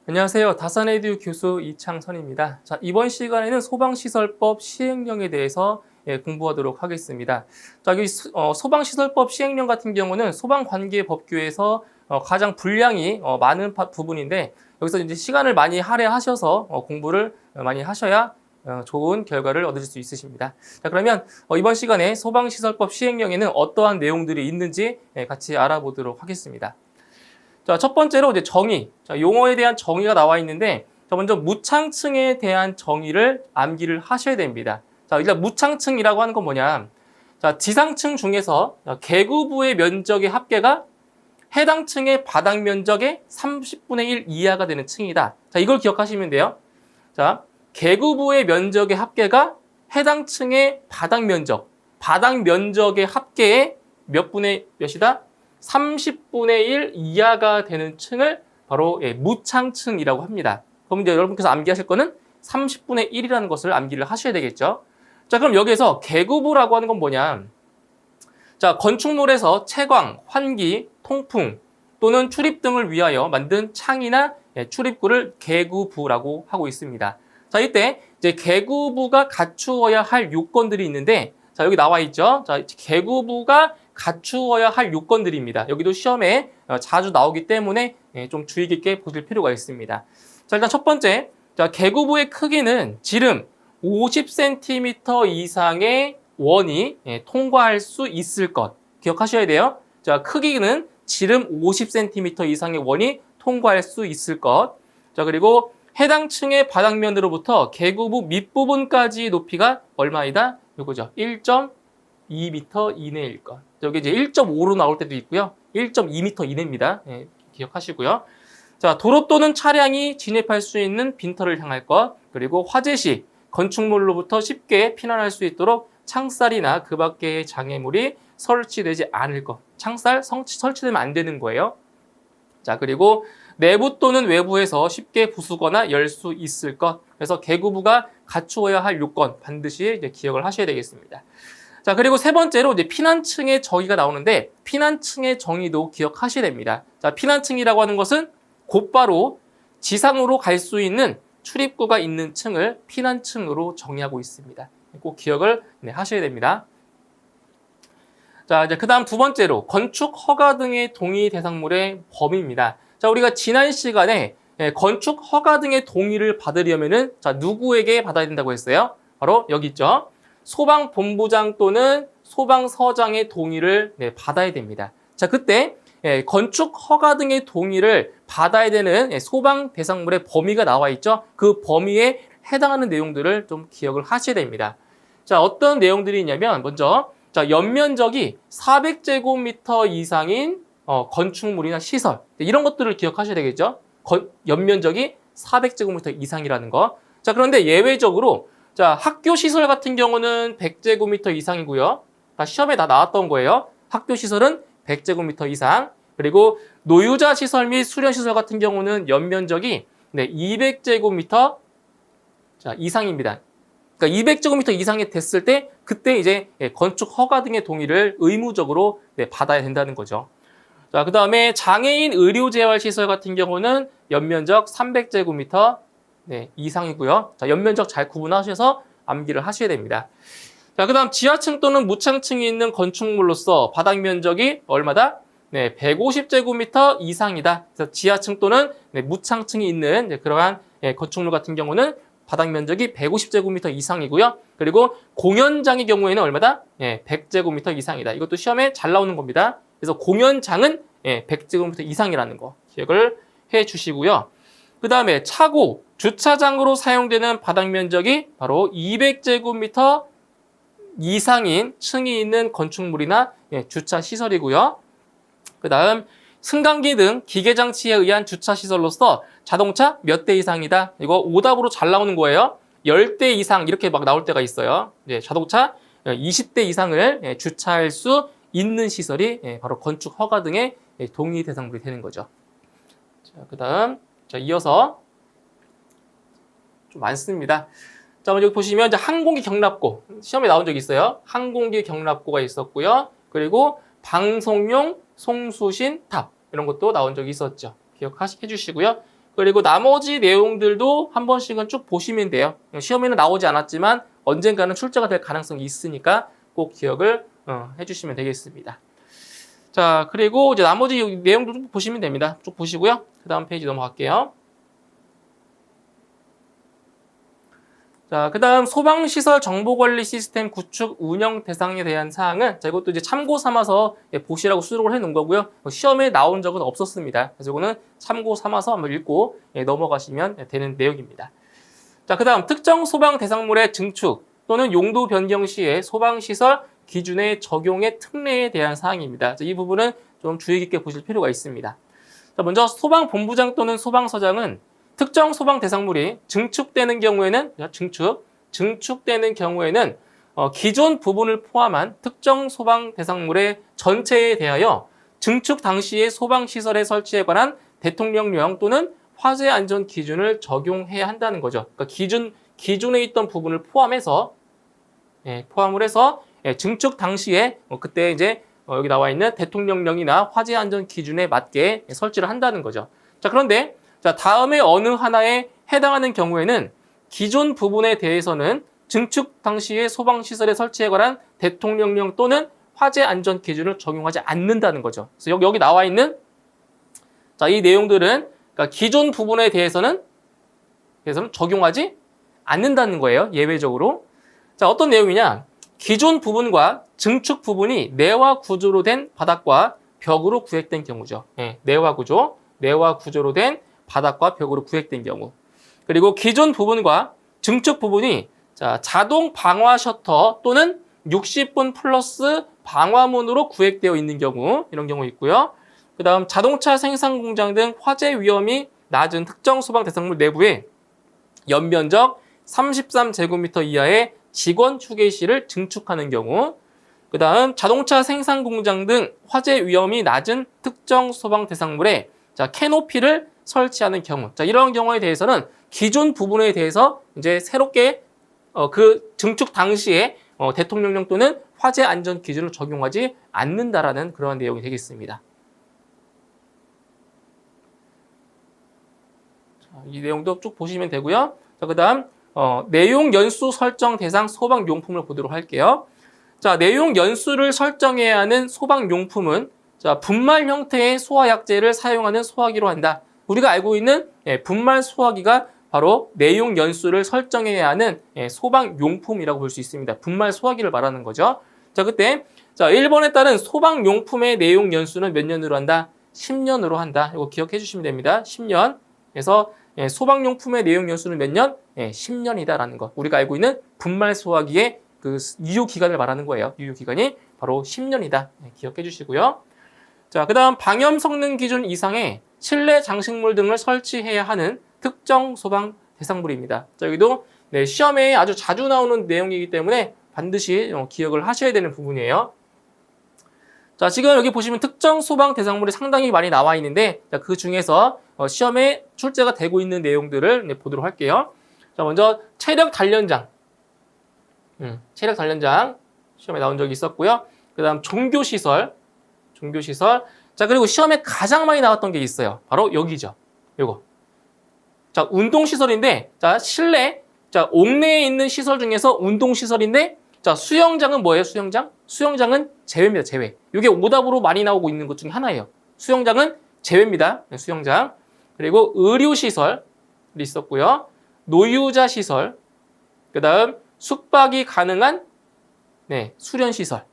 안녕하세요. 다산에듀 교수 이창선입니다. 자, 이번 시간에는 소방시설법 시행령에 대해서 공부하도록 하겠습니다. 자, 여기 소방시설법 시행령 같은 경우는 소방관계법규에서 가장 분량이 많은 부분인데 여기서 이제 시간을 많이 할애하셔서 공부를 많이 하셔야 좋은 결과를 얻으실 수 있으십니다. 자, 그러면 이번 시간에 소방시설법 시행령에는 어떠한 내용들이 있는지 같이 알아보도록 하겠습니다. 자, 첫 번째로 이제 정의. 자, 용어에 대한 정의가 나와 있는데, 자, 먼저 무창층에 대한 정의를 암기를 하셔야 됩니다. 자, 일단 무창층이라고 하는 건 뭐냐? 자, 지상층 중에서 계구부의 면적의 합계가 해당 층의 바닥 면적의 30분의 1 이하가 되는 층이다. 자, 이걸 기억하시면 돼요. 자, 계구부의 면적의 합계가 해당 층의 바닥 면적의 합계의 몇 분의 몇이다? 30분의 1 이하가 되는 층을 바로 무창층이라고 합니다. 그럼 이제 여러분께서 암기하실 거는 30분의 1이라는 것을 암기를 하셔야 되겠죠. 자, 그럼 여기에서 계구부라고 하는 건 뭐냐? 자, 건축물에서 채광, 환기, 통풍 또는 출입 등을 위하여 만든 창이나 출입구를 계구부라고 하고 있습니다. 자, 이때 이제 계구부가 갖추어야 할 요건들이 있는데, 자, 여기 나와 있죠. 자, 계구부가 갖추어야 할 요건들입니다. 여기도 시험에 자주 나오기 때문에 좀 주의 깊게 보실 필요가 있습니다. 자, 일단 첫 번째, 자, 계구부의 크기는 지름 50cm 이상의 원이 통과할 수 있을 것. 기억하셔야 돼요. 자, 크기는 지름 50cm 이상의 원이 통과할 수 있을 것. 자, 그리고 해당 층의 바닥면으로부터 계구부 밑부분까지 높이가 얼마이다? 요거죠. 1.2m 이내일 것. 여기 이제 1.5로 나올 때도 있고요. 1.2m 이내입니다. 기억하시고요. 자, 도로 또는 차량이 진입할 수 있는 빈터를 향할 것. 그리고 화재 시 건축물로부터 쉽게 피난할 수 있도록 창살이나 그 밖의 장애물이 설치되지 않을 것. 창살 설치되면 안 되는 거예요. 자, 그리고 내부 또는 외부에서 쉽게 부수거나 열 수 있을 것. 그래서 계구부가 갖추어야 할 요건 반드시 이제 기억을 하셔야 되겠습니다. 자, 그리고 세 번째로 이제 피난층의 정의가 나오는데, 피난층의 정의도 기억하셔야 됩니다. 자, 피난층이라고 하는 것은 곧바로 지상으로 갈 수 있는 출입구가 있는 층을 피난층으로 정의하고 있습니다. 꼭 기억을 하셔야 됩니다. 자, 이제 그 다음 두 번째로 건축 허가 등의 동의 대상물의 범위입니다. 자, 우리가 지난 시간에 건축 허가 등의 동의를 받으려면은 자, 누구에게 받아야 된다고 했어요? 바로 여기 있죠. 소방본부장 또는 소방서장의 동의를 받아야 됩니다. 자, 그때 건축 허가 등의 동의를 받아야 되는 소방 대상물의 범위가 나와 있죠. 그 범위에 해당하는 내용들을 좀 기억을 하셔야 됩니다. 자, 어떤 내용들이 있냐면 먼저 자, 연면적이 400제곱미터 이상인 건축물이나 시설 이런 것들을 기억하셔야 되겠죠. 연면적이 400제곱미터 이상이라는 거. 자, 그런데 예외적으로 자, 학교 시설 같은 경우는 100제곱미터 이상이고요. 다 시험에 다 나왔던 거예요. 학교 시설은 100제곱미터 이상. 그리고 노유자 시설 및 수련 시설 같은 경우는 연면적이 200제곱미터 자, 이상입니다. 그러니까 200제곱미터 이상이 됐을 때 그때 이제 건축 허가 등의 동의를 의무적으로 받아야 된다는 거죠. 자, 그다음에 장애인 의료 재활 시설 같은 경우는 연면적 300제곱미터 이상이고요. 자, 연면적 잘 구분하셔서 암기를 하셔야 됩니다. 자, 그다음 지하층 또는 무창층이 있는 건축물로서 바닥 면적이 얼마다? 150제곱미터 이상이다. 그래서 지하층 또는 무창층이 있는 그러한 건축물 같은 경우는 바닥 면적이 150제곱미터 이상이고요. 그리고 공연장의 경우에는 얼마다? 100제곱미터 이상이다. 이것도 시험에 잘 나오는 겁니다. 그래서 공연장은 100제곱미터 이상이라는 거 기억을 해 주시고요. 그 다음에 차고, 주차장으로 사용되는 바닥 면적이 바로 200제곱미터 이상인 층이 있는 건축물이나 주차 시설이고요. 그 다음 승강기 등 기계장치에 의한 주차 시설로서 자동차 몇 대 이상이다. 이거 오답으로 잘 나오는 거예요. 10대 이상 이렇게 막 나올 때가 있어요. 자동차 20대 이상을 주차할 수 있는 시설이 바로 건축 허가 등의 동의 대상물이 되는 거죠. 자, 그 다음 자, 이어서 좀 많습니다. 자, 먼저 여기 보시면 이제 항공기 경납고 시험에 나온 적이 있어요. 항공기 경납고가 있었고요. 그리고 방송용 송수신 탑 이런 것도 나온 적이 있었죠. 기억해 주시고요. 그리고 나머지 내용들도 한 번씩은 쭉 보시면 돼요. 시험에는 나오지 않았지만 언젠가는 출제가 될 가능성이 있으니까 꼭 기억을 해주시면 되겠습니다. 자, 그리고 이제 나머지 내용도 쭉 보시면 됩니다. 쭉 보시고요. 그 다음 페이지 넘어갈게요. 자, 그 다음 소방시설 정보관리 시스템 구축 운영 대상에 대한 사항은 자, 이것도 이제 참고 삼아서 보시라고 수록을 해 놓은 거고요. 시험에 나온 적은 없었습니다. 그래서 이거는 참고 삼아서 한번 읽고 넘어가시면 되는 내용입니다. 자, 그 다음 특정 소방 대상물의 증축 또는 용도 변경 시에 소방시설 기준의 적용의 특례에 대한 사항입니다. 자, 이 부분은 좀 주의 깊게 보실 필요가 있습니다. 자, 먼저 소방본부장 또는 소방서장은 특정 소방 대상물이 증축되는 경우에는 증축되는 경우에는 기존 부분을 포함한 특정 소방 대상물의 전체에 대하여 증축 당시의 소방시설의 설치에 관한 대통령령 또는 화재 안전 기준을 적용해야 한다는 거죠. 그러니까 기존에 있던 부분을 포함해서 포함을 해서 증축 당시에 그때 이제 여기 나와 있는 대통령령이나 화재 안전 기준에 맞게 설치를 한다는 거죠. 자, 그런데 자, 다음에 어느 하나에 해당하는 경우에는 기존 부분에 대해서는 증축 당시의 소방시설의 설치에 관한 대통령령 또는 화재 안전 기준을 적용하지 않는다는 거죠. 그래서 여기 나와 있는 자, 이 내용들은 그러니까 기존 부분에 대해서는 적용하지 않는다는 거예요. 예외적으로. 자, 어떤 내용이냐? 기존 부분과 증축 부분이 내화 구조로 된 바닥과 벽으로 구획된 경우죠. 내화 구조로 된 바닥과 벽으로 구획된 경우. 그리고 기존 부분과 증축 부분이 자, 자동 방화 셔터 또는 60분 플러스 방화문으로 구획되어 있는 경우, 이런 경우 있고요. 그 다음 자동차 생산 공장 등 화재 위험이 낮은 특정 소방 대상물 내부에 연면적 33제곱미터 이하의 직원 휴게실을 증축하는 경우, 그 다음 자동차 생산 공장 등 화재 위험이 낮은 특정 소방 대상물에 자, 캐노피를 설치하는 경우. 자, 이런 경우에 대해서는 기존 부분에 대해서 이제 새롭게 그 증축 당시에 대통령령 또는 화재 안전 기준을 적용하지 않는다라는 그런 내용이 되겠습니다. 자, 이 내용도 쭉 보시면 되고요. 자, 그다음 내용 연수 설정 대상 소방 용품을 보도록 할게요. 자, 내용 연수를 설정해야 하는 소방 용품은 자, 분말 형태의 소화약제를 사용하는 소화기로 한다. 우리가 알고 있는 분말 소화기가 바로 내용 연수를 설정해야 하는 소방용품이라고 볼 수 있습니다. 분말 소화기를 말하는 거죠. 자, 그때 자 1번에 따른 소방용품의 내용 연수는 몇 년으로 한다? 10년으로 한다. 이거 기억해 주시면 됩니다. 10년. 그래서 소방용품의 내용 연수는 몇 년? 10년이다라는 거. 우리가 알고 있는 분말 소화기의 그 유효 기간을 말하는 거예요. 유효 기간이 바로 10년이다. 기억해 주시고요. 자, 그다음 방염 성능 기준 이상의 실내 장식물 등을 설치해야 하는 특정 소방 대상물입니다. 자, 여기도 시험에 아주 자주 나오는 내용이기 때문에 반드시 기억을 하셔야 되는 부분이에요. 자, 지금 여기 보시면 특정 소방 대상물이 상당히 많이 나와 있는데 자, 그 중에서 시험에 출제가 되고 있는 내용들을 보도록 할게요. 자, 먼저 체력 단련장. 체력 단련장 시험에 나온 적이 있었고요. 그다음 종교시설. 자, 그리고 시험에 가장 많이 나왔던 게 있어요. 바로 여기죠. 요거. 자, 운동시설인데, 자, 실내, 자, 옥내에 있는 시설 중에서 운동시설인데, 자, 수영장은 뭐예요, 수영장? 수영장은 제외입니다, 제외. 이게 오답으로 많이 나오고 있는 것 중에 하나예요. 수영장은 제외입니다, 수영장. 그리고 의료시설이 있었고요. 노유자시설, 그 다음 숙박이 가능한, 수련시설,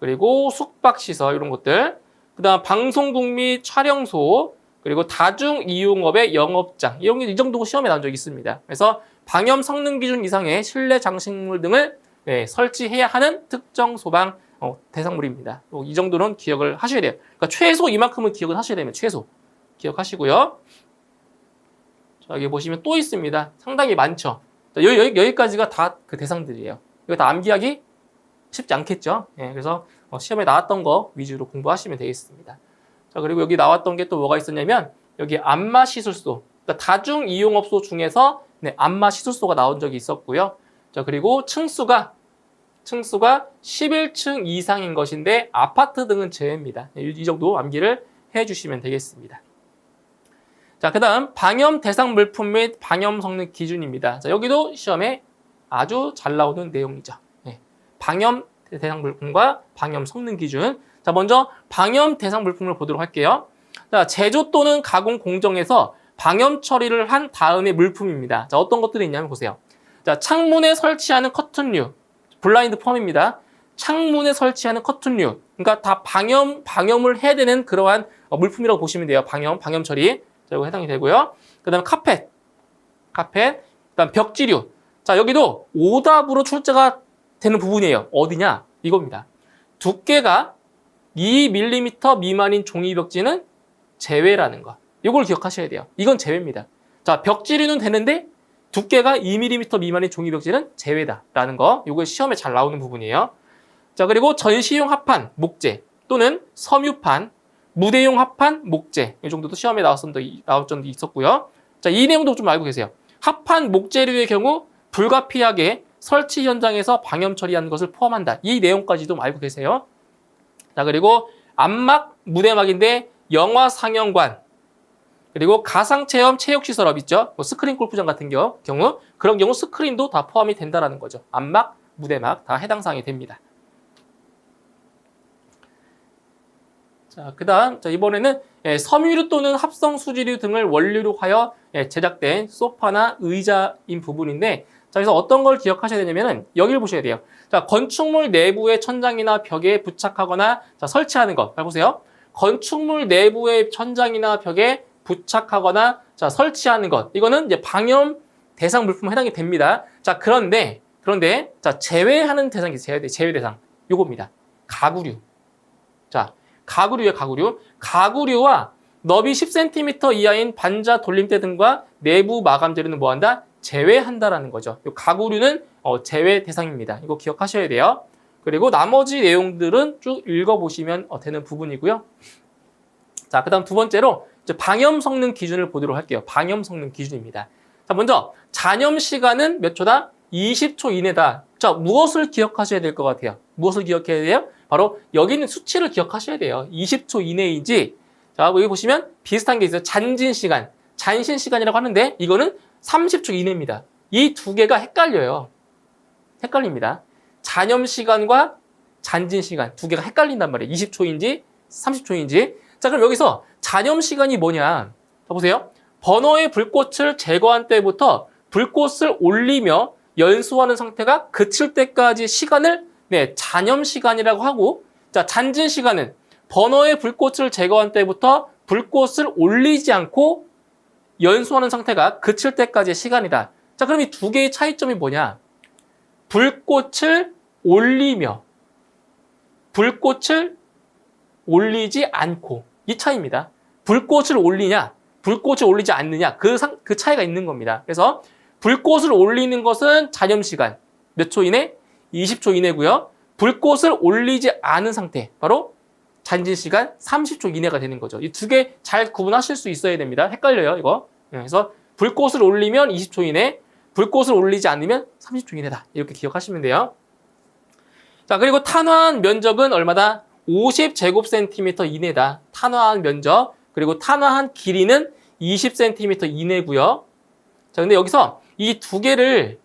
그리고 숙박시설, 이런 것들. 그 다음 방송국 및 촬영소, 그리고 다중이용업의 영업장, 이 정도 시험에 나온 적이 있습니다. 그래서 방염 성능 기준 이상의 실내 장식물 등을 설치해야 하는 특정 소방 대상물입니다. 이 정도는 기억을 하셔야 돼요. 그러니까 최소 이만큼은 기억을 하셔야 됩니다. 최소. 기억하시고요. 자, 여기 보시면 또 있습니다. 상당히 많죠. 자, 여기까지가 다 그 대상들이에요. 이거 다 암기하기 쉽지 않겠죠. 그래서 시험에 나왔던 거 위주로 공부하시면 되겠습니다. 자, 그리고 여기 나왔던 게 또 뭐가 있었냐면 여기 안마시술소, 그러니까 다중이용업소 중에서 안마시술소가 나온 적이 있었고요. 자, 그리고 층수가 11층 이상인 것인데 아파트 등은 제외입니다. 이 정도 암기를 해주시면 되겠습니다. 자, 자, 그 다음 방염 대상 물품 및 방염 성능 기준입니다. 자, 여기도 시험에 아주 잘 나오는 내용이죠. 네. 방염 대상 물품과 방염 성능 기준. 자, 먼저 방염 대상 물품을 보도록 할게요. 자, 제조 또는 가공 공정에서 방염 처리를 한 다음의 물품입니다. 자, 어떤 것들이 있냐면 보세요. 자, 창문에 설치하는 커튼류, 블라인드 펌입니다. 창문에 설치하는 커튼류, 그러니까 다 방염을 해야 되는 그러한 물품이라고 보시면 돼요. 방염 처리. 자, 이거 해당이 되고요. 그 다음에 카펫, 그 다음 벽지류. 자, 여기도 오답으로 출제가 되는 부분이에요. 어디냐? 이겁니다. 두께가 2mm 미만인 종이 벽지는 제외라는 거. 이걸 기억하셔야 돼요. 이건 제외입니다. 자, 벽지류는 되는데 두께가 2mm 미만인 종이 벽지는 제외다라는 거. 이거 시험에 잘 나오는 부분이에요. 자, 그리고 전시용 합판, 목재 또는 섬유판, 무대용 합판, 목재. 이 정도도 시험에 나올 정도 있었고요. 자, 이 내용도 좀 알고 계세요. 합판, 목재류의 경우 불가피하게 설치 현장에서 방염 처리하는 것을 포함한다. 이 내용까지도 알고 계세요. 자, 그리고 안막, 무대막인데 영화 상영관, 그리고 가상체험 체육시설업 있죠. 뭐 스크린 골프장 같은 경우 그런 경우 스크린도 다 포함이 된다라는 거죠. 안막, 무대막 다 해당 사항이 됩니다. 자, 그 다음, 이번에는 섬유류 또는 합성 수지류 등을 원료로 하여 제작된 소파나 의자인 부분인데, 자, 그래서 어떤 걸 기억하셔야 되냐면은, 여기를 보셔야 돼요. 자, 건축물 내부의 천장이나 벽에 부착하거나, 자, 설치하는 것. 잘 보세요. 건축물 내부의 천장이나 벽에 부착하거나, 자, 설치하는 것. 이거는 이제 방염 대상 물품 해당이 됩니다. 자, 그런데, 자, 제외하는 대상이 제외 대상. 요겁니다. 가구류. 자, 가구류예요, 가구류. 가구류와 너비 10cm 이하인 반자 돌림대 등과 내부 마감 재료는 뭐한다? 제외한다라는 거죠. 이 가구류는 제외 대상입니다. 이거 기억하셔야 돼요. 그리고 나머지 내용들은 쭉 읽어보시면 되는 부분이고요. 자, 그 다음 두 번째로 이제 방염 성능 기준을 보도록 할게요. 방염 성능 기준입니다. 자, 먼저 잔염 시간은 몇 초다? 20초 이내다. 자, 무엇을 기억하셔야 될 것 같아요? 무엇을 기억해야 돼요? 바로 여기 있는 수치를 기억하셔야 돼요. 20초 이내인지. 자, 여기 보시면 비슷한 게 있어요. 잔진 시간이라고 하는데 이거는 30초 이내입니다. 이 두 개가 헷갈려요. 헷갈립니다. 잔염 시간과 잔진 시간 두 개가 헷갈린단 말이에요. 20초인지 30초인지. 자, 그럼 여기서 잔염 시간이 뭐냐? 자, 보세요. 버너의 불꽃을 제거한 때부터 불꽃을 올리며 연소하는 상태가 그칠 때까지 시간을 잔염 시간이라고 하고, 자, 잔진 시간은 버너의 불꽃을 제거한 때부터 불꽃을 올리지 않고 연소하는 상태가 그칠 때까지의 시간이다. 자, 그럼 이 두 개의 차이점이 뭐냐? 불꽃을 올리며 불꽃을 올리지 않고, 이 차이입니다. 불꽃을 올리냐, 불꽃을 올리지 않느냐, 그 차이가 있는 겁니다. 그래서 불꽃을 올리는 것은 잔염 시간 몇 초 이내? 20초 이내고요. 불꽃을 올리지 않은 상태, 바로 잔진 시간 30초 이내가 되는 거죠. 이 두 개 잘 구분하실 수 있어야 됩니다. 헷갈려요, 이거. 그래서 불꽃을 올리면 20초 이내, 불꽃을 올리지 않으면 30초 이내다. 이렇게 기억하시면 돼요. 자, 그리고 탄화한 면적은 얼마다? 50제곱센티미터 이내다. 탄화한 면적, 그리고 탄화한 길이는 20cm 이내고요. 자, 근데 여기서 이 두 개를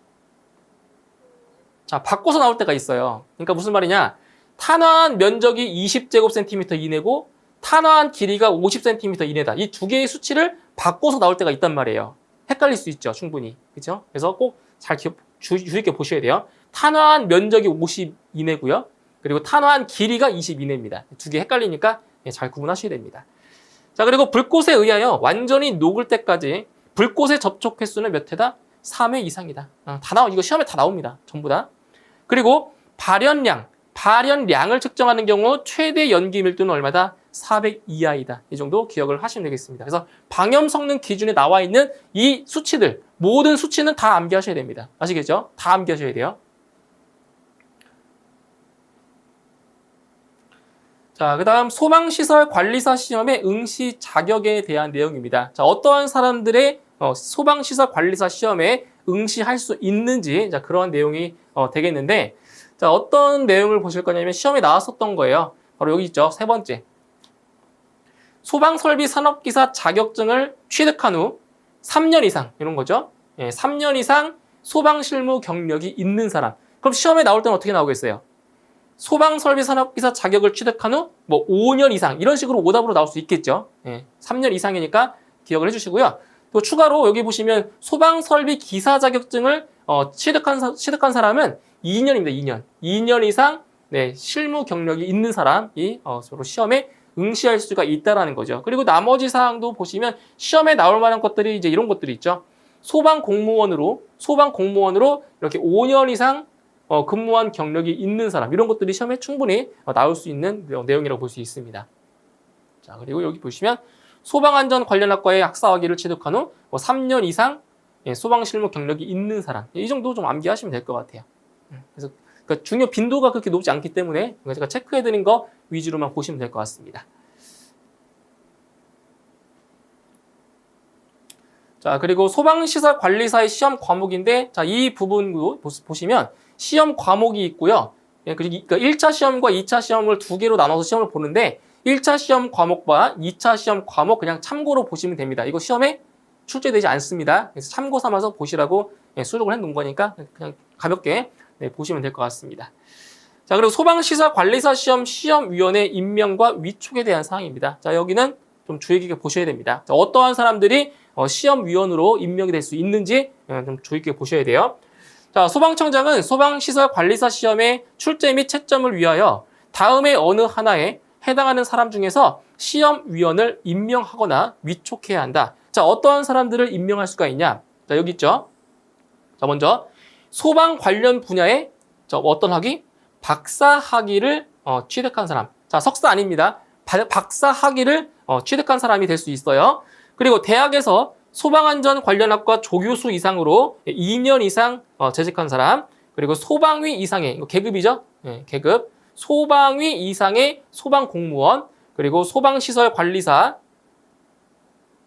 자, 바꿔서 나올 때가 있어요. 그러니까 무슨 말이냐? 탄화한 면적이 20제곱센티미터 이내고 탄화한 길이가 50cm 이내다. 이 두 개의 수치를 바꿔서 나올 때가 있단 말이에요. 헷갈릴 수 있죠, 충분히. 그렇죠? 그래서 꼭 잘 주의 있게 보셔야 돼요. 탄화한 면적이 50 이내고요. 그리고 탄화한 길이가 20 이내입니다. 두 개 헷갈리니까 잘 구분하셔야 됩니다. 자, 그리고 불꽃에 의하여 완전히 녹을 때까지 불꽃의 접촉 횟수는 몇 회다? 3회 이상이다. 이거 시험에 다 나옵니다. 전부 다. 그리고 발연량을 측정하는 경우 최대 연기 밀도는 얼마다? 400 이하이다. 이 정도 기억을 하시면 되겠습니다. 그래서 방염 성능 기준에 나와 있는 이 수치들, 모든 수치는 다 암기하셔야 됩니다. 아시겠죠? 다 암기하셔야 돼요. 자, 그 다음 소방시설 관리사 시험의 응시 자격에 대한 내용입니다. 자, 어떠한 사람들의 소방시설 관리사 시험에 응시할 수 있는지, 자, 그러한 내용이 되겠는데, 자, 어떤 내용을 보실 거냐면 시험에 나왔었던 거예요. 바로 여기 있죠. 세 번째. 소방설비 산업기사 자격증을 취득한 후 3년 이상 이런 거죠. 3년 이상 소방실무 경력이 있는 사람. 그럼 시험에 나올 때는 어떻게 나오겠어요? 소방설비 산업기사 자격을 취득한 후 뭐 5년 이상 이런 식으로 오답으로 나올 수 있겠죠. 3년 이상이니까 기억을 해주시고요. 또 추가로 여기 보시면 소방설비 기사 자격증을 취득한 사람은 2년입니다. 2년 이상 실무 경력이 있는 사람이 서로 시험에 응시할 수가 있다라는 거죠. 그리고 나머지 사항도 보시면 시험에 나올 만한 것들이 이제 이런 것들이 있죠. 소방 공무원으로 이렇게 5년 이상 근무한 경력이 있는 사람 이런 것들이 시험에 충분히 나올 수 있는 내용이라고 볼 수 있습니다. 자, 그리고 여기 보시면 소방안전 관련학과의 학사학위를 취득한 후 3년 이상 소방 실무 경력이 있는 사람 이 정도 좀 암기하시면 될 것 같아요. 그래서 그러니까 중요 빈도가 그렇게 높지 않기 때문에 제가 체크해드린 거 위주로만 보시면 될 것 같습니다. 자, 그리고 소방시설 관리사의 시험 과목인데, 자, 이 부분도 보시면 시험 과목이 있고요. 그러니까 1차 시험과 2차 시험을 두 개로 나눠서 시험을 보는데, 1차 시험 과목과 2차 시험 과목 그냥 참고로 보시면 됩니다. 이거 시험에 출제되지 않습니다. 그래서 참고 삼아서 보시라고 수록을 해놓은 거니까 그냥 가볍게 보시면 될 것 같습니다. 자, 그리고 소방시설 관리사 시험위원회 임명과 위촉에 대한 사항입니다. 자, 여기는 좀 주의 깊게 보셔야 됩니다. 자, 어떠한 사람들이 시험위원으로 임명이 될 수 있는지 좀 주의 깊게 보셔야 돼요. 자, 소방청장은 소방시설 관리사 시험의 출제 및 채점을 위하여 다음의 어느 하나에 해당하는 사람 중에서 시험위원을 임명하거나 위촉해야 한다. 자, 어떠한 사람들을 임명할 수가 있냐? 자, 여기 있죠. 자, 먼저 소방 관련 분야에 어떤 학위? 박사 학위를 취득한 사람. 자, 석사 아닙니다. 박사 학위를 취득한 사람이 될 수 있어요. 그리고 대학에서 소방안전 관련학과 조교수 이상으로 2년 이상 재직한 사람. 그리고 소방위 이상의, 이거 계급이죠? 계급. 소방위 이상의 소방공무원. 그리고 소방시설 관리사.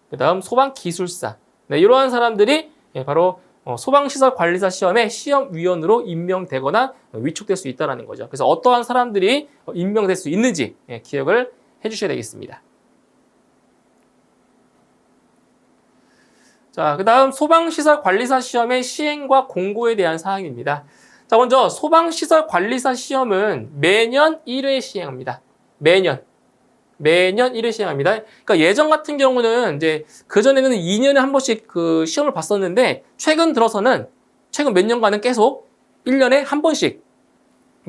그 다음 소방기술사. 이러한 사람들이 바로 소방시설 관리사 시험에 시험위원으로 임명되거나 위촉될 수 있다는 거죠. 그래서 어떠한 사람들이 임명될 수 있는지 기억을 해주셔야 되겠습니다. 자, 그 다음 소방시설 관리사 시험의 시행과 공고에 대한 사항입니다. 자, 먼저 소방시설 관리사 시험은 매년 1회 시행합니다. 매년 1회 시행합니다. 그러니까 예전 같은 경우는 이제 그전에는 2년에 한 번씩 그 시험을 봤었는데 최근 들어서는 최근 몇 년간은 계속 1년에 한 번씩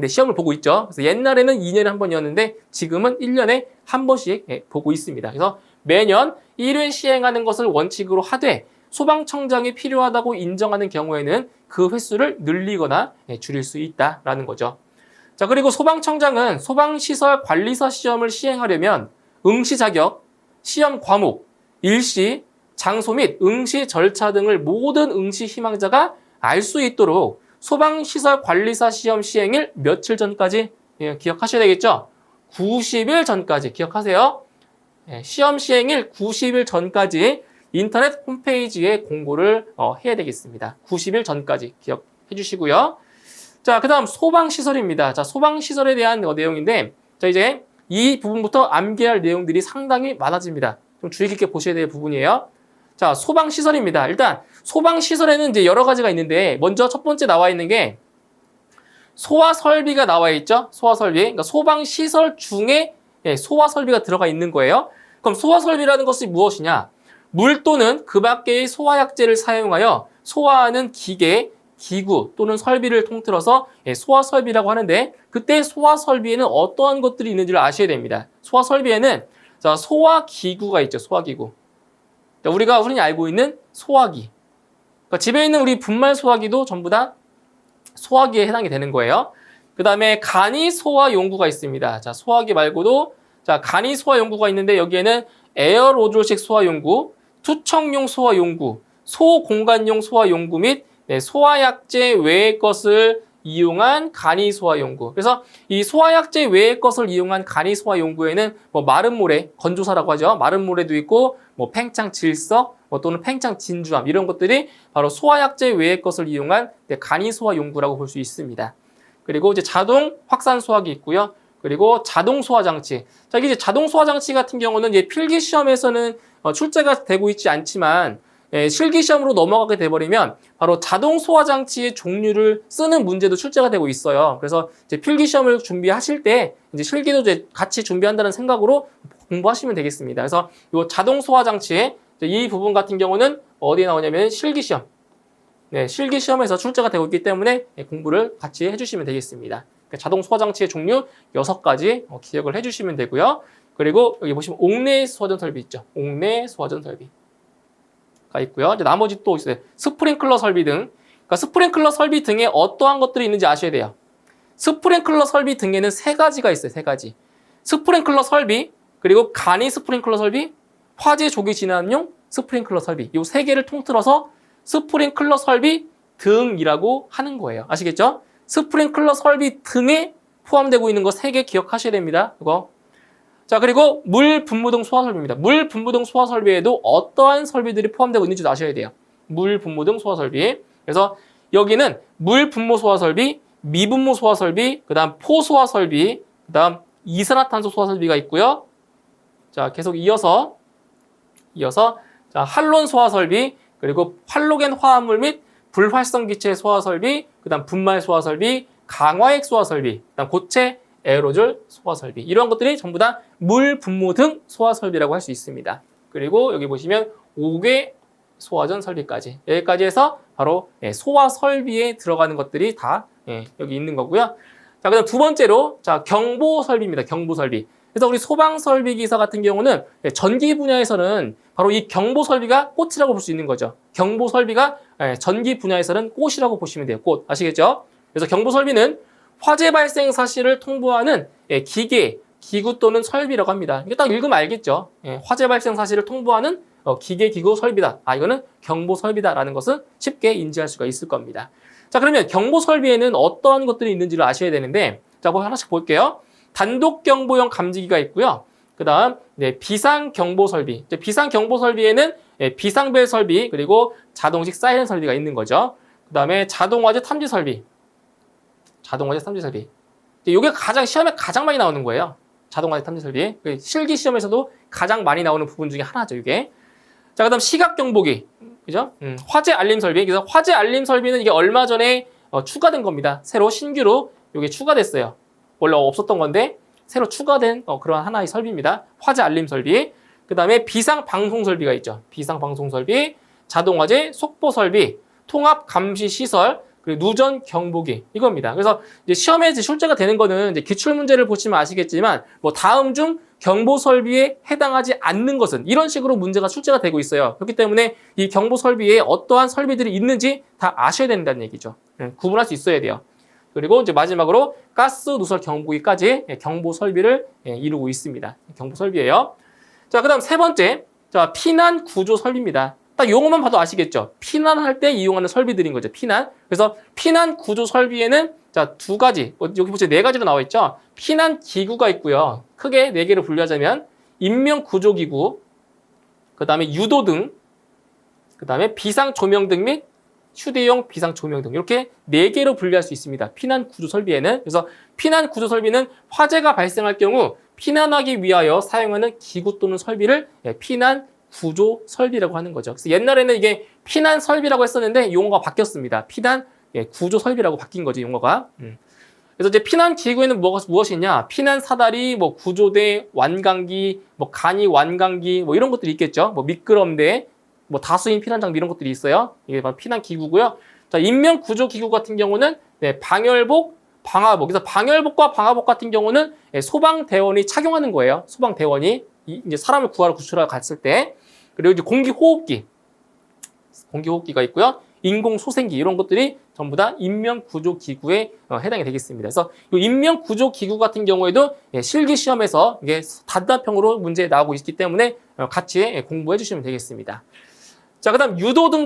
시험을 보고 있죠. 그래서 옛날에는 2년에 한 번이었는데 지금은 1년에 한 번씩 보고 있습니다. 그래서 매년 1회 시행하는 것을 원칙으로 하되 소방청장이 필요하다고 인정하는 경우에는 그 횟수를 늘리거나 줄일 수 있다라는 거죠. 자, 그리고 소방청장은 소방시설 관리사 시험을 시행하려면 응시 자격, 시험 과목, 일시, 장소 및 응시 절차 등을 모든 응시 희망자가 알 수 있도록 소방시설 관리사 시험 시행일 며칠 전까지 기억하셔야 되겠죠? 90일 전까지 기억하세요. 시험 시행일 90일 전까지 인터넷 홈페이지에 공고를 해야 되겠습니다. 90일 전까지 기억해 주시고요. 자, 그 다음 소방시설입니다. 자, 소방시설에 대한 내용인데, 자, 이제 이 부분부터 암기할 내용들이 상당히 많아집니다. 좀 주의 깊게 보셔야 될 부분이에요. 자, 소방시설입니다. 일단, 소방시설에는 이제 여러 가지가 있는데, 먼저 첫 번째 나와 있는 게 소화설비가 나와 있죠? 소화설비. 그러니까 소방시설 중에 소화설비가 들어가 있는 거예요. 그럼 소화설비라는 것이 무엇이냐? 물 또는 그 밖의 소화약제를 사용하여 소화하는 기계, 기구 또는 설비를 통틀어서 소화설비라고 하는데 그때 소화설비에는 어떠한 것들이 있는지를 아셔야 됩니다. 소화설비에는 소화기구가 있죠. 소화기구. 우리가 흔히 알고 있는 소화기. 그러니까 집에 있는 우리 분말 소화기도 전부 다 소화기에 해당이 되는 거예요. 그 다음에 간이소화용구가 있습니다. 자, 소화기 말고도 간이소화용구가 있는데 여기에는 에어로졸식 소화용구, 투척용 소화용구, 소공간용 소화용구 및 소화약제 외의 것을 이용한 간이소화용구. 그래서 이 소화약제 외의 것을 이용한 간이소화용구에는 마른 모래, 건조사라고 하죠. 마른 모래도 있고, 팽창 질석, 또는 팽창 진주암 이런 것들이 바로 소화약제 외의 것을 이용한 간이소화용구라고 볼 수 있습니다. 그리고 이제 자동 확산 소화기 있고요. 그리고 자동 소화 장치. 자, 이게 이제 자동 소화 장치 같은 경우는 이제 필기 시험에서는 출제가 되고 있지 않지만 실기 시험으로 넘어가게 돼버리면 바로 자동 소화 장치의 종류를 쓰는 문제도 출제가 되고 있어요. 그래서 이제 필기 시험을 준비하실 때 이제 실기도 이제 같이 준비한다는 생각으로 공부하시면 되겠습니다. 그래서 이 자동 소화 장치 이 부분 같은 경우는 어디에 나오냐면 실기 시험. 네, 실기 시험에서 출제가 되고 있기 때문에 공부를 같이 해주시면 되겠습니다. 자동 소화 장치의 종류 6가지 기억을 해주시면 되고요. 그리고 여기 보시면 옥내 소화전 설비 있죠. 옥내 소화전 설비가 있고요. 이제 나머지 또 있어요. 스프링클러 설비 등. 그러니까 스프링클러 설비 등에 어떠한 것들이 있는지 아셔야 돼요. 스프링클러 설비 등에는 3가지가 있어요. 3가지. 스프링클러 설비, 그리고 간이 스프링클러 설비, 화재 조기 진압용 스프링클러 설비. 이 3개를 통틀어서 스프링클러 설비 등이라고 하는 거예요. 아시겠죠? 스프링클러 설비 등에 포함되고 있는 거 3개 기억하셔야 됩니다. 이거. 자, 그리고 물 분무 등 소화 설비입니다. 물 분무 등 소화 설비에도 어떠한 설비들이 포함되고 있는지도 아셔야 돼요. 물 분무 등 소화 설비. 그래서 여기는 물 분무 소화 설비, 미분무 소화 설비, 그다음 포소화 설비, 그다음 이산화탄소 소화 설비가 있고요. 자, 계속 이어서 자, 할론 소화 설비, 그리고 할로겐 화합물 및 불활성 기체 소화 설비, 그다음 분말 소화 설비, 강화액 소화 설비, 그다음 고체 에어로졸 소화 설비. 이런 것들이 전부 다 물 분무 등 소화 설비라고 할 수 있습니다. 그리고 여기 보시면 5개 소화전 설비까지. 여기까지 해서 바로 소화 설비에 들어가는 것들이 다 여기 있는 거고요. 자, 그다음 두 번째로 자, 경보 설비입니다. 경보 설비. 그래서 우리 소방 설비 기사 같은 경우는 전기 분야에서는 바로 이 경보 설비가 꽃이라고 볼 수 있는 거죠. 경보 설비가 전기 분야에서는 꽃이라고 보시면 돼요. 꽃. 아시겠죠? 그래서 경보 설비는 화재 발생 사실을 통보하는 기계, 기구 또는 설비라고 합니다. 이게 딱 읽으면 알겠죠? 화재 발생 사실을 통보하는 기계, 기구, 설비다. 아, 이거는 경보 설비다라는 것은 쉽게 인지할 수가 있을 겁니다. 자, 그러면 경보 설비에는 어떠한 것들이 있는지를 아셔야 되는데, 자, 하나씩 볼게요. 단독 경보용 감지기가 있고요. 그 다음, 비상 경보 설비. 비상 경보 설비에는 비상벨 설비, 그리고 자동식 사이렌 설비가 있는 거죠. 그 다음에 자동화재 탐지 설비. 자동화재 탐지 설비. 이게 시험에 가장 많이 나오는 거예요. 자동화재 탐지 설비. 실기 시험에서도 가장 많이 나오는 부분 중에 하나죠, 이게. 자, 그 다음 시각 경보기. 그죠? 화재 알림 설비. 그래서 화재 알림 설비는 이게 얼마 전에 추가된 겁니다. 새로 신규로 이게 추가됐어요. 원래 없었던 건데 새로 추가된 그런 하나의 설비입니다. 화재 알림 설비. 그 다음에 비상 방송 설비가 있죠. 비상 방송 설비, 자동화재 속보 설비, 통합 감시 시설, 그리고 누전 경보기 이겁니다. 그래서 이제 시험에 출제가 되는 거는 이제 기출 문제를 보시면 아시겠지만 뭐 다음 중 경보 설비에 해당하지 않는 것은 이런 식으로 문제가 출제가 되고 있어요. 그렇기 때문에 이 경보 설비에 어떠한 설비들이 있는지 다 아셔야 된다는 얘기죠. 구분할 수 있어야 돼요. 그리고 이제 마지막으로 가스 누설 경보기까지 경보 설비를 이루고 있습니다. 경보 설비예요. 자, 그다음 세 번째, 자, 피난 구조 설비입니다. 딱 용어만 봐도 아시겠죠? 피난할 때 이용하는 설비들인 거죠. 피난. 그래서 피난 구조 설비에는 자, 2가지, 여기 보시면 4가지로 나와 있죠. 피난 기구가 있고요. 크게 4개로 분류하자면 인명 구조 기구, 그다음에 유도등, 그다음에 비상 조명등 및 휴대용 비상 조명등 이렇게 4개로 분류할 수 있습니다. 피난 구조 설비에는. 그래서 피난 구조 설비는 화재가 발생할 경우 피난하기 위하여 사용하는 기구 또는 설비를 피난 구조 설비라고 하는 거죠. 그래서 옛날에는 이게 피난 설비라고 했었는데 용어가 바뀌었습니다. 피난 구조 설비라고 바뀐 거죠, 용어가. 그래서 이제 피난 기구에는 무엇이 있냐? 피난 사다리, 뭐 구조대, 완강기, 뭐 간이 완강기, 뭐 이런 것들이 있겠죠. 뭐 미끄럼대, 뭐 다수인 피난 장비 이런 것들이 있어요. 이게 바로 피난 기구고요. 자, 인명 구조 기구 같은 경우는 방열복, 방화복. 그래서 방열복과 방화복 같은 경우는 소방대원이 착용하는 거예요. 소방대원이 이제 사람을 구출하러 갔을 때. 그리고 이제 공기호흡기가 있고요. 인공소생기 이런 것들이 전부 다 인명구조기구에 해당이 되겠습니다. 그래서 이 인명구조기구 같은 경우에도 실기 시험에서 이게 단답형으로 문제 나오고 있기 때문에 같이 공부해 주시면 되겠습니다. 자, 그다음 유도등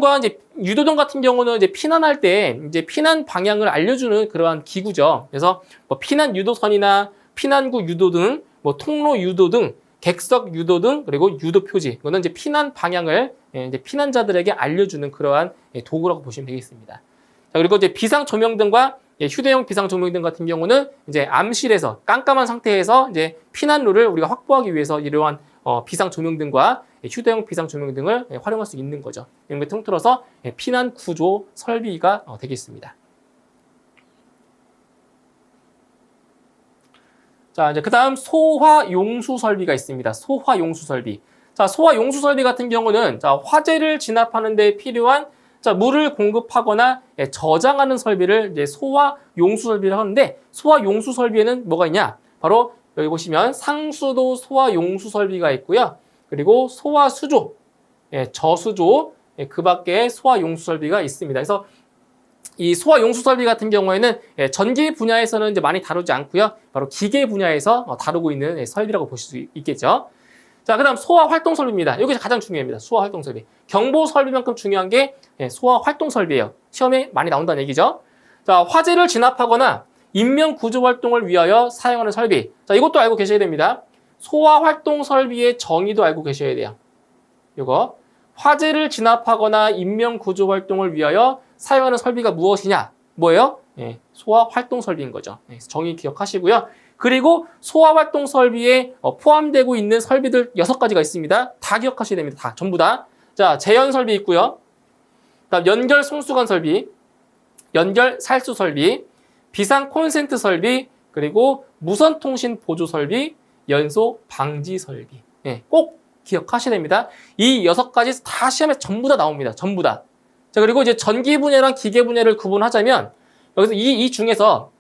같은 경우는 이제 피난할 때 이제 피난 방향을 알려주는 그러한 기구죠. 그래서 뭐 피난 유도선이나 피난구 유도등, 뭐 통로 유도등, 객석 유도등, 그리고 유도 표지. 이거는 이제 피난 방향을 이제 피난자들에게 알려주는 그러한 도구라고 보시면 되겠습니다. 자, 그리고 이제 비상 조명등과 휴대용 비상조명등 같은 경우는 이제 암실에서 깜깜한 상태에서 이제 피난로를 우리가 확보하기 위해서 이러한 비상조명등과 휴대용 비상조명등을 활용할 수 있는 거죠. 이런 게 통틀어서 피난 구조 설비가 되겠습니다. 자, 이제 그다음 소화 용수 설비가 있습니다. 소화 용수 설비. 자, 소화 용수 설비 같은 경우는 자, 화재를 진압하는 데 필요한 자, 물을 공급하거나 저장하는 설비를 이제 소화 용수 설비를 하는데 소화 용수 설비에는 뭐가 있냐? 바로 여기 보시면 상수도 소화 용수 설비가 있고요. 그리고 소화 수조, 저수조, 그 밖에 소화 용수 설비가 있습니다. 그래서 이 소화 용수 설비 같은 경우에는 전기 분야에서는 이제 많이 다루지 않고요. 바로 기계 분야에서 다루고 있는 설비라고 보실 수 있겠죠. 자, 그다음 소화 활동 설비입니다. 이게 가장 중요합니다. 소화 활동 설비. 경보 설비만큼 중요한 게 소화 활동 설비예요. 시험에 많이 나온다는 얘기죠. 자, 화재를 진압하거나 인명 구조 활동을 위하여 사용하는 설비. 자, 이것도 알고 계셔야 됩니다. 소화 활동 설비의 정의도 알고 계셔야 돼요. 이거 화재를 진압하거나 인명 구조 활동을 위하여 사용하는 설비가 무엇이냐? 뭐예요? 소화 활동 설비인 거죠. 정의 기억하시고요. 그리고 소화 활동 설비에 포함되고 있는 설비들 6가지가 있습니다. 다 기억하셔야 됩니다. 다 전부 다. 자, 재연 설비 있고요. 그다음 연결 송수관 설비, 연결 살수 설비, 비상 콘센트 설비, 그리고 무선 통신 보조 설비, 연소 방지 설비. 꼭 기억하셔야 됩니다. 이 6가지 다 시험에 전부 다 나옵니다. 전부 다. 자, 그리고 이제 전기 분야랑 기계 분야를 구분하자면 여기서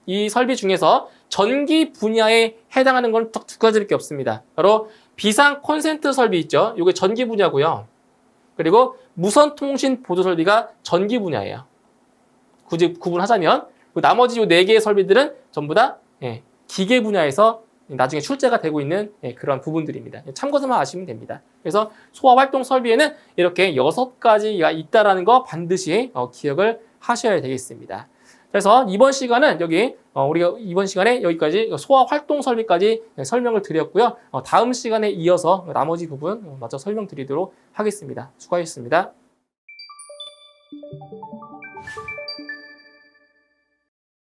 이 설비 중에서 전기 분야에 해당하는 건 딱 2가지밖에 없습니다. 바로 비상 콘센트 설비 있죠. 이게 전기 분야고요. 그리고 무선 통신 보조 설비가 전기 분야예요. 굳이 구분하자면 나머지 이 4개의 설비들은 전부 다 기계 분야에서 나중에 출제가 되고 있는 그런 부분들입니다. 참고서만 아시면 됩니다. 그래서 소화 활동 설비에는 이렇게 6가지가 있다라는 거 반드시 기억을 하셔야 되겠습니다. 그래서 이번 시간은 우리가 이번 시간에 여기까지 소화 활동 설비까지 설명을 드렸고요. 다음 시간에 이어서 나머지 부분 마저 설명드리도록 하겠습니다. 수고하셨습니다.